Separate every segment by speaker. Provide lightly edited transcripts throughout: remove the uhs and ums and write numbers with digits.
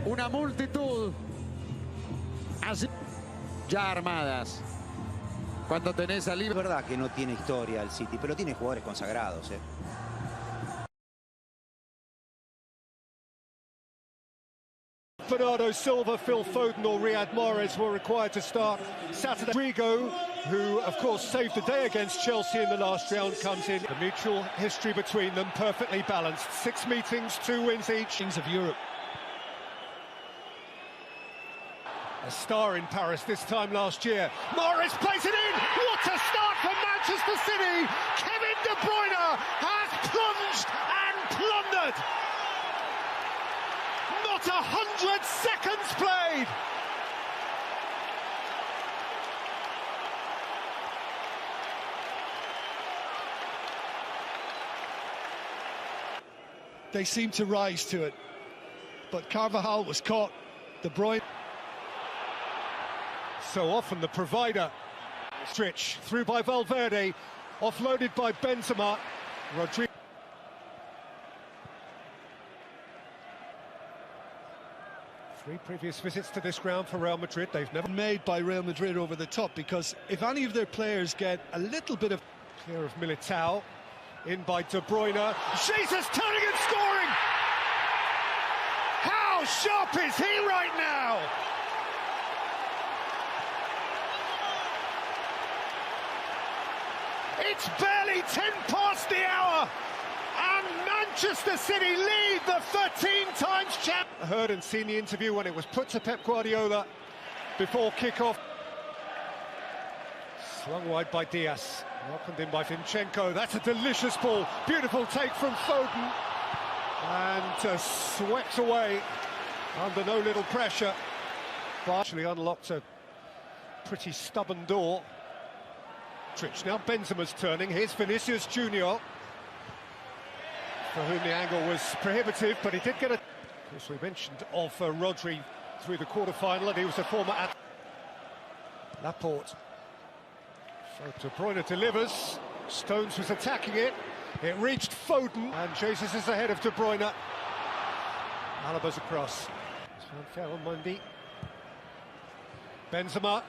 Speaker 1: una multitud así, ya armadas. Cuando tenés a Liga.
Speaker 2: Es verdad que no tiene historia el City, pero tiene jugadores consagrados,
Speaker 3: Bernardo Silva, Phil Foden or Riyad Mahrez were required to start Saturday. Rodrigo, who of course saved the day against Chelsea in the last round, comes in. The mutual history between them perfectly balanced. 6 meetings, 2 wins each. Of Europe. A star in Paris this time last year. Mahrez plays it in. What a start for Manchester City. Kevin De Bruyne has plunged and plundered. Not 100 seconds played.
Speaker 4: They seem to rise to it, but Carvajal was caught. De Bruyne.
Speaker 3: So often the provider. Stretch through by Valverde, offloaded by Benzema. Rodrigo. Three previous visits to this ground for Real Madrid. They've never
Speaker 4: made by Real Madrid over the top, because if any of their players get a little bit of
Speaker 3: clear of Militao, in by De Bruyne. Jesus turning and scoring! How sharp is he right now? It's barely 10 past the hour, and Manchester City lead the 13 times champ. Heard and seen the interview when it was put to Pep Guardiola before kick-off. Swung wide by Diaz, welcomed in by Zinchenko. That's a delicious ball. Beautiful take from Foden, and swept away under no little pressure. Actually unlocked a pretty stubborn door. Now Benzema's turning. Here's Vinicius Junior, for whom the angle was prohibitive, but he did get a... Of course, we mentioned of Rodri through the quarter-final, and he was a former at Laporte. So De Bruyne delivers. Stones was attacking it. It reached Foden, and Jesus is ahead of De Bruyne. Alaba's across. It's fanfare on Monday. Benzema.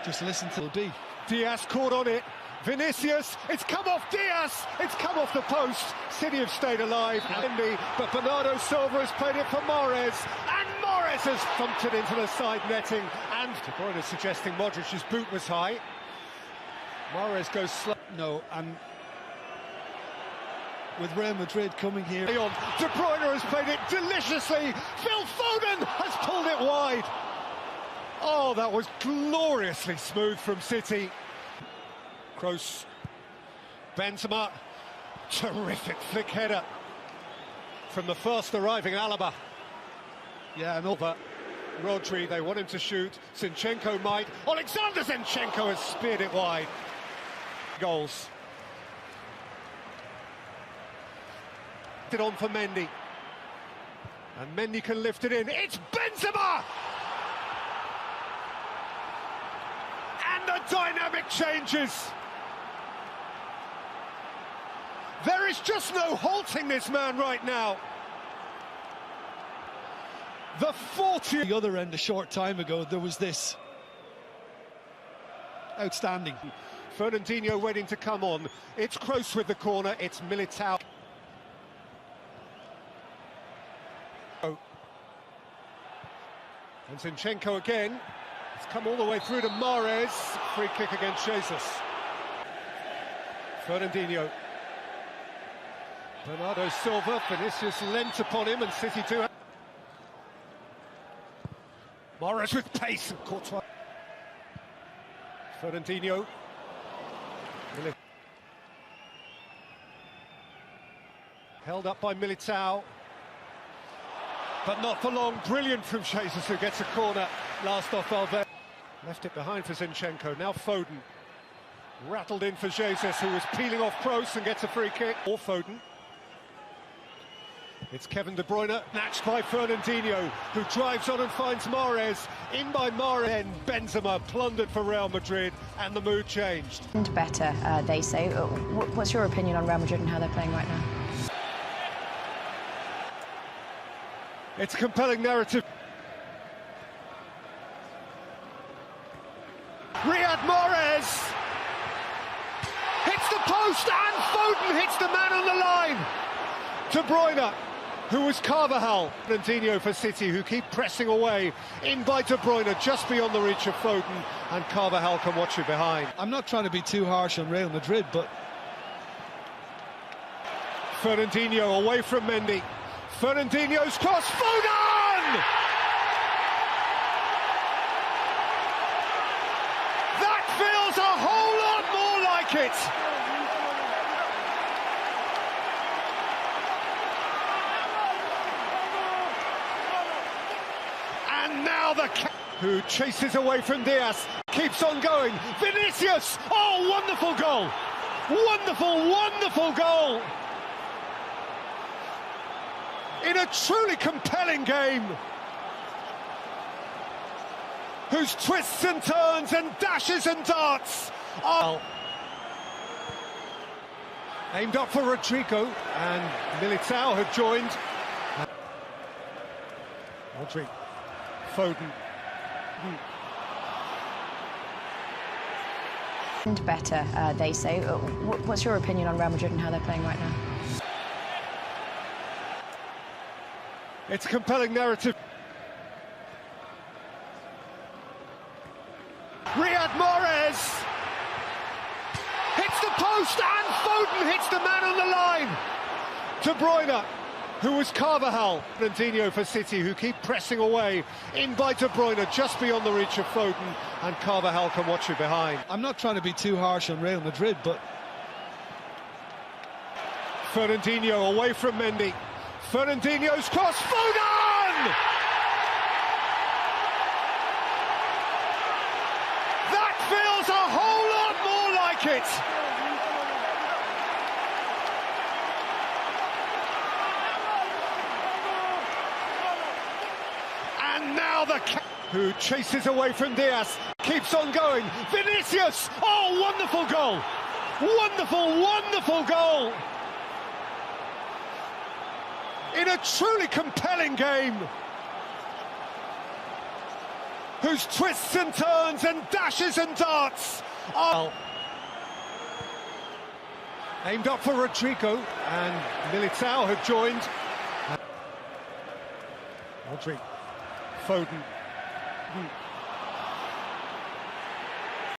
Speaker 4: Just listen to D.
Speaker 3: Diaz caught on it. Vinicius, it's come off Diaz, it's come off the post. City have stayed alive, but Bernardo Silva has played it for Mahrez, and Mahrez has thumped it into the side netting. And De Bruyne suggesting Modric's boot was high. Mahrez goes slow.
Speaker 4: No, and with Real Madrid coming here.
Speaker 3: De Bruyne has played it deliciously. Phil Foden has pulled it wide. Oh, that was gloriously smooth from City. Kroos, Benzema, terrific flick header from the first arriving Alaba. Yeah, and over Rodri, they want him to shoot. Zinchenko might. Alexander Zinchenko has speared it wide. Goals. It on for Mendy. And Mendy can lift it in. It's Benzema! And the dynamic changes. There is just no halting this man right now. The 40...
Speaker 4: The other end, a short time ago, there was this. Outstanding.
Speaker 3: Fernandinho waiting to come on. It's Kroos with the corner, it's Militao. And Zinchenko again. It's come all the way through to Mahrez. Free kick against Jesus. Fernandinho. Bernardo Silva. Vinicius lent upon him, and City too. Mahrez with pace. Courtois. Fernandinho. Held up by Militao. But not for long. Brilliant from Jesus, who gets a corner. Last off Valverde. Left it behind for Zinchenko. Now Foden. Rattled in for Jesus, who was peeling off Kroos and gets a free kick. Or Foden. It's Kevin De Bruyne, matched by Fernandinho, who drives on and finds Mahrez. In by Mahrez. Then Benzema plundered for Real Madrid, and the mood changed.
Speaker 5: And better, they say. What's your opinion on Real Madrid and how they're playing right now?
Speaker 3: It's a compelling narrative. Riyad Mahrez hits the post and Foden hits the man on the line. De Bruyne, who was Carvajal. Fernandinho for City, who keep pressing away. In by De Bruyne, just beyond the reach of Foden, and Carvajal can watch it behind.
Speaker 4: I'm not trying to be too harsh on Real Madrid, but...
Speaker 3: Fernandinho away from Mendy. Fernandinho's cross, Foden! That feels a whole lot more like it. And now who chases away from Diaz, keeps on going. Vinicius! Oh, wonderful goal! Wonderful, wonderful goal! In a truly compelling game, whose twists and turns and dashes and darts are aimed up for Rodrigo, and Militao had joined. Rodri, Foden.
Speaker 5: And better, they say. What's your opinion on Real Madrid and how they're playing right now?
Speaker 3: It's a compelling narrative. Riyad Mahrez hits the post and Foden hits the man on the line. De Bruyne, who was Carvajal. Fernandinho for City, who keep pressing away. In by De Bruyne, just beyond the reach of Foden, and Carvajal can watch it behind.
Speaker 4: I'm not trying to be too harsh on Real Madrid, but...
Speaker 3: Fernandinho away from Mendy. Fernandinho's cross, Foden! That feels a whole lot more like it. And now who chases away from Diaz, keeps on going. Vinicius! Oh, wonderful goal! Wonderful, wonderful goal! In a truly compelling game, whose twists and turns and dashes and darts are aimed up for Rodrigo, and Militao had joined. Rodri, Foden.